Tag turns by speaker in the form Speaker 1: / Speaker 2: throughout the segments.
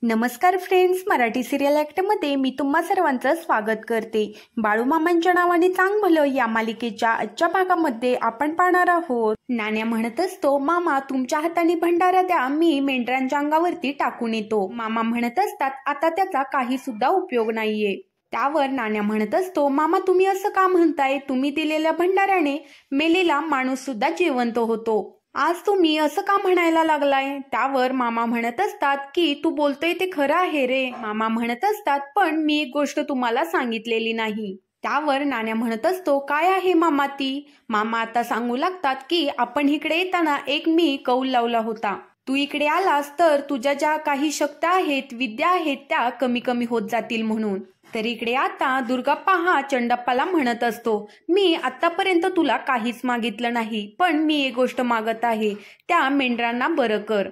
Speaker 1: नमस्कार friends, Marathi serial ॲक्टमध्ये मी तुम्हा सर्वांचं स्वागत करते। बाळूमामांच्या नावाने चांग भलं या मालिकेच्या आजच्या भागामध्ये आपण पाहणार आहोत। नाण्या म्हणत असतो, मामा तुमच्या हाताने भंडारा द्या, मी मेंढरांच्या अंगावरती टाकून येतो। मामा म्हणत असतात, आता त्याचा काही सुद्धा उपयोग नाहीये। त्यावर नाण्या म्हणत असतो, मामा तुम्ही असं का म्हणताय? तुम्ही दिलेल्या भंडाऱ्याने मेलेला माणूस सुद्धा जिवंत होतो, आज तुम्ही असं का म्हणायला लागलाय? त्यावर मामा म्हणत असतात की तू बोलतोय ते खरं आहे रे। मामा म्हणत असतात, पण मी एक गोष्ट तुम्हाला सांगितलेली नाही। त्यावर नाण्या म्हणत असतो, काय आहे मामा ती? मामा आता सांगू लागतात की आपण इकडे येताना एक मी कौल लावला होता, तू इकडे आलास तर तुझ्या ज्या काही शक्त्या आहेत, विद्या आहेत, त्या कमी कमी होत जातील म्हणून। तर इकडे आता दुर्गाप्पा हा चंडप्पाला म्हणत असतो, मी आतापर्यंत तुला काहीच मागितलं नाही, पण मी एक गोष्ट मागत आहे, त्या मेंढरांना बरं कर।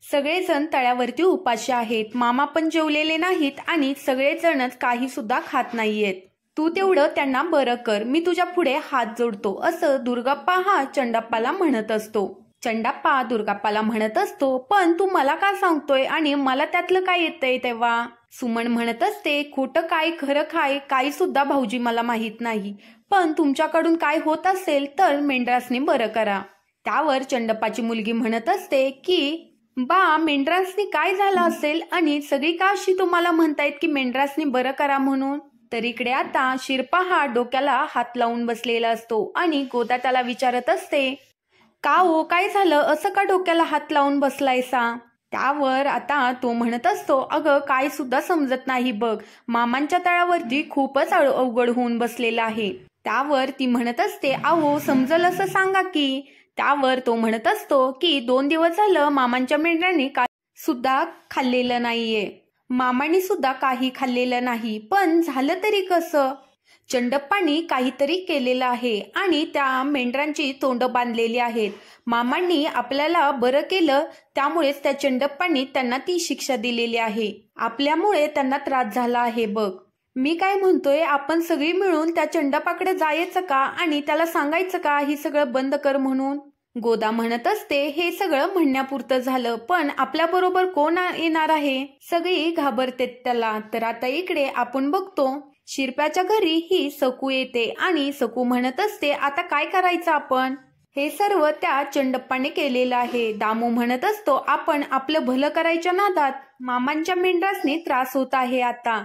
Speaker 1: सगळेजण तळ्यावरती उपाशी आहेत, मामा पण जेवलेले नाहीत आणि सगळेजणच काही सुद्धा खात नाहीयेत, तू तेवढं त्यांना बरं कर, मी तुझ्या पुढे हात जोडतो, असं दुर्गाप्पा हा चंडप्पाला म्हणत असतो। चंडप्पा दुर्गाप्पाला म्हणत असतो, पण तू मला का सांगतोय आणि मला त्यातलं काय येतंय? तेव्हा सुमन म्हणत असते, खोटं काय खरं काय काही सुद्धा भाऊजी मला माहित नाही, पण तुमच्याकडून काय होत असेल तर मेंढरासने बरं करा। त्यावर चंडप्पाची मुलगी म्हणत असते की बा, मेंढरासने काय झालं असेल आणि सगळी का अशी तुम्हाला म्हणतायत की मेंढरासने बरं करा म्हणून? तर इकडे आता शिरपा हा डोक्याला हात लावून बसलेला असतो आणि गोदा त्याला विचारत असते, का हो काय झालं, असं का डोक्याला हात लावून बसलायसा? त्यावर आता तो म्हणत असतो, अगं काय सुद्धा समजत नाही बघ, मामांच्या तळावरती खूपच अवघड होऊन बसलेला आहे। त्यावर ती म्हणत असते, अहो समजल असं सांगा की। त्यावर तो म्हणत असतो की 2 दिवस झालं मामांच्या मेंढरांनी काय सुद्धा खाल्लेलं नाहीये, मामांनी सुद्धा काही खाल्लेलं नाही, पण झालं तरी कसं? चंडप्पानी काहीतरी केलेलं आहे आणि त्या मेंढरांची तोंड बांधलेली आहेत, मामांनी आपल्याला बरं केलं, त्यामुळेच त्या चंडप्पांनी त्यांना ती शिक्षा दिलेली आहे, आपल्यामुळे त्यांना त्रास झाला आहे बघ। मी काय म्हणतोय, आपण सगळी मिळून त्या चंडप्पाकडे जायचं का आणि त्याला सांगायचं का ही सगळं बंद कर म्हणून? गोदा म्हणत असते, हे सगळं म्हणण्यापुरतं झालं, पण आपल्या बरोबर कोण येणार आहे? सगळी घाबरतेत त्याला। तर आता इकडे आपण बघतो, शिरप्याच्या घरी ही सकू येते आणि सकू म्हणत असते, आता काय करायचं आपण? हे सर्व त्या चंडप्पाने केलेलं आहे। दामू म्हणत असतो, आपण आपलं भलं करायच्या नादात मामांच्या मेंढरासने त्रास होत आहे, आता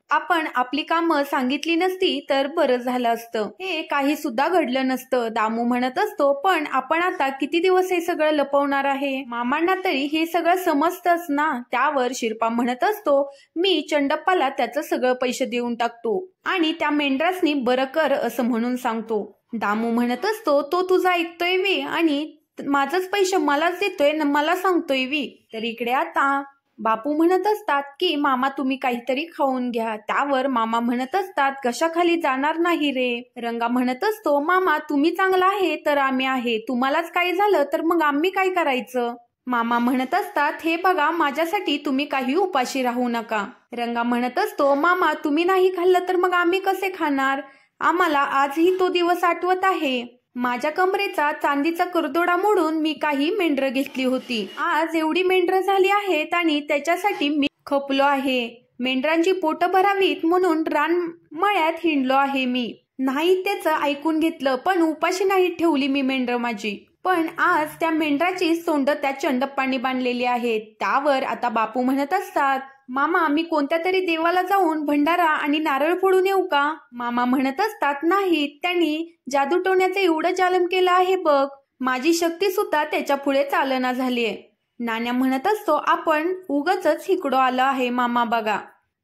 Speaker 1: आपण आपली कामं सांगितली नसती तर बरं झालं असतं, हे काही सुद्धा घडलं नसतं। दामू म्हणत असतो, पण आपण आता किती दिवस हे सगळं लपवणार आहे? मामांना तरी हे सगळं समजतच ना? त्यावर शिरपा म्हणत असतो, मी चंडप्पाला त्याचं सगळं पैसे देऊन टाकतो आणि त्या मेंढरासनी बरं कर असं म्हणून सांगतो। दामू म्हणत असतो, तो तुझा ऐकतोय वी आणि माझंच पैसे मलाच देतोय, मला सांगतोय वी? तर इकडे आता बापू म्हणत असतात की मामा तुम्ही काहीतरी खाऊन घ्या। त्यावर मामा म्हणत असतात, कशाखाली जाणार नाही रे। रंगा म्हणत असतो, मामा तुम्ही चांगला आहे तर आम्ही आहे, तुम्हालाच काही झालं तर मग आम्ही काय करायचं? मामा म्हणत असतात, हे बघा माझ्यासाठी तुम्ही काही उपाशी राहू नका। रंगा म्हणत असतो, मामा तुम्ही नाही खाल्लं तर मग आम्ही कसे खाणार? आम्हाला आजही तो दिवस आठवत आहे, माझ्या कमरेचा चांदीचा करदोडा मोडून मी काही मेंढरं घेतली होती, आज एवढी मेंढरं झाली आहेत आणि त्याच्यासाठी मी खपलो आहे, मेंढरांची पोटं भरावीत म्हणून रानमळ्यात हिंडलो आहे, मी नाही त्याचं ऐकून घेतलं, पण उपाशी नाही ठेवली मी मेंढरं माझी, पण आज त्या मेंढराची सोंड त्या चंडप्पांनी बांधलेली आहेत। त्यावर आता बापू म्हणत असतात, मामा मी कोणत्या तरी देवाला जाऊन भंडारा आणि नारळ फोडून येऊ का? मामा म्हणत असतात, नाही, त्यांनी जादूटोण्याचं एवढं जालम केलं आहे बघ, माझी शक्ती सुद्धा त्याच्या पुढे चालना झालीये। नाण्या म्हणत असतो, आपण उगाचच इकडं आलो आहे मामा बघा।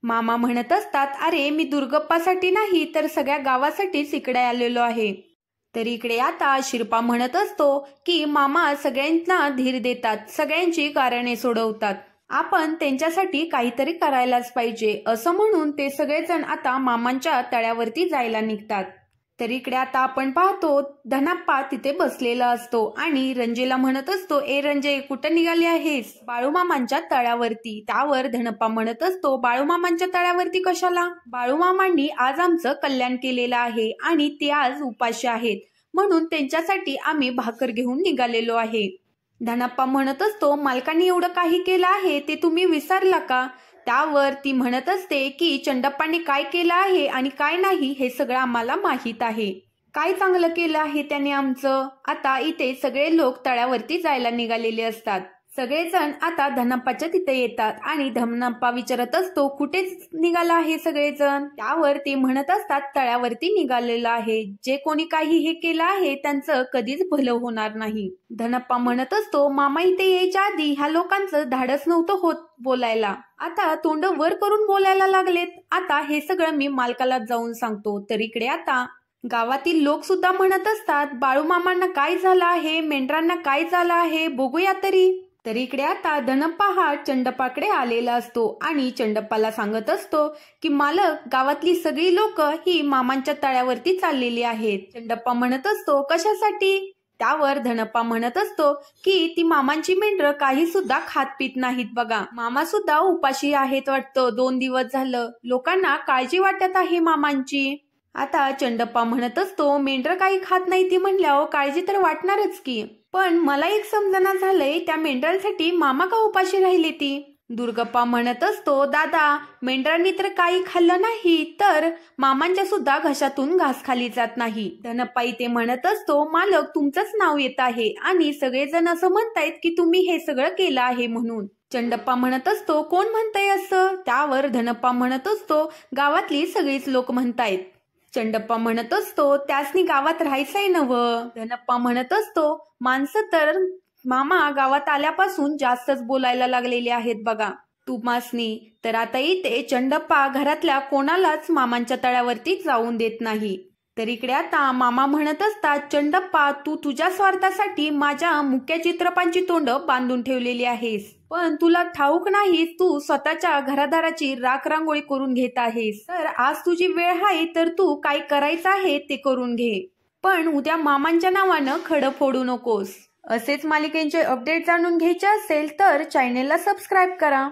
Speaker 1: मामा म्हणत असतात, अरे मी दुर्गप्पासाठी नाही तर सगळ्या गावासाठीच इकडे आलेलो आहे। तर इकडे आता शिरपा म्हणत असतो की मामा सगळ्यांना धीर देतात, सगळ्यांची कारणे सोडवतात, आपण त्यांच्यासाठी काहीतरी करायलाच पाहिजे, असं म्हणून ते सगळेजण आता मामांच्या तळ्यावरती जायला निघतात। तर इकडे आता आपण पाहतो, धनाप्पा तिथे बसलेला असतो आणि रंजेला म्हणत असतो, ए रंजे कुठं निघाली आहेस? बाळूमामांच्या तळ्यावरती। त्यावर धनप्पा म्हणत असतो, बाळूमामांच्या तळ्यावरती कशाला? बाळूमामांनी आज आमचं कल्याण केलेलं आहे आणि ते आज उपाशी आहेत, म्हणून त्यांच्यासाठी आम्ही भाकर घेऊन निघालेलो आहे। धनप्पा म्हणत असतो, मालकांनी एवढं काही केलं आहे ते तुम्ही विसरला का? त्यावर ती म्हणत असते की चंडप्पाने काय केलं आहे आणि काय नाही हे सगळं आम्हाला माहीत आहे. काय चांगलं केलं आहे त्याने आमचं? आता इथे सगळे लोक तळ्यावरती जायला निघालेले असतात. सगळेजण आता धनप्पाच्या तिथे येतात आणि धनप्पा विचारत असतो, कुठे निघाला आहे सगळेजण? त्यावर ते म्हणत असतात, तळ्यावरती निघालेलं आहे. जे कोणी काही हे केलं आहे त्यांचं कधीच भलं होणार नाही. धनप्पा म्हणत असतो, मामा इथे यायच्या आधी ह्या लोकांचं धाडस नव्हतं होत बोलायला. आता तोंड वर करून बोलायला लागलेत. आता हे सगळं मी मालकाला जाऊन सांगतो. तर इकडे आता गावातील लोक सुद्धा म्हणत असतात, बाळूमामांना काय झालं आहे, मेंढरांना काय झालं आहे, बघूया तरी. तर इकडे आता धनप्पा हा चंडप्पाकडे आलेला असतो आणि चंडप्पाला सांगत असतो की मालक, गावातली सगळी लोक ही मामांच्या तळ्यावरती चाललेली आहेत. चंडप्पा म्हणत असतो, कशासाठी? त्यावर धनप्पा म्हणत असतो की ती मामांची मेंढरं काही सुद्धा खात पित नाहीत बघा. मामा सुद्धा उपाशी आहेत वाटतं. 2 दिवस झालं. लोकांना काळजी वाटत आहे मामांची. आता चंडप्पा म्हणत असतो, मेंढरं काही खात नाही ती म्हणल्यावर काळजी तर वाटणारच की. पण मला एक समजना झालंय, त्या मेंढरांसाठी मामा का उपाशी राहिली ती? दुर्गप्पा म्हणत असतो, दादा, मेंढरांनी तर काही खाल्लं नाही तर मामांच्या सुद्धा घशातून घास खाली जात नाही. धनप्पा इथे म्हणत असतो, मालक, तुमचंच नाव येत आहे आणि सगळेजण असं म्हणतायत की तुम्ही हे सगळं केलं आहे म्हणून. चंडप्पा म्हणत असतो, कोण म्हणतंय असं? त्यावर धनप्पा म्हणत असतो, गावातली सगळीच लोक म्हणतायत. चंडप्पा म्हणत असतो, त्यासनी गावात राहायचंय नवं. धनप्पा म्हणत असतो, माणसं तर मामा गावात आल्यापासून जास्तच बोलायला लागलेले आहेत बघा तुम्हासनी. तर आता इथे चंडप्पा घरातल्या कोणालाच मामांच्या तळ्यावरती जाऊन देत नाही. तर इकडे आता मामा म्हणत असतात, चंडप्पा, तू तुझ्या स्वार्थासाठी माझ्या मुख्य चित्रपांची तोंड बांधून ठेवलेली आहेस. पण तुला ठाऊक नाही, तू स्वतःच्या घरादाराची राखरांगोळी करून घेत आहेस. तर आज तुझी वेळ आहे तर तू काय करायचं आहे ते करून घे. पण उद्या मामांच्या नावानं खडं फोडू नकोस. असेच मालिकेचे अपडेट जाणून घ्यायचे असेल तर चॅनेलला सबस्क्राईब करा.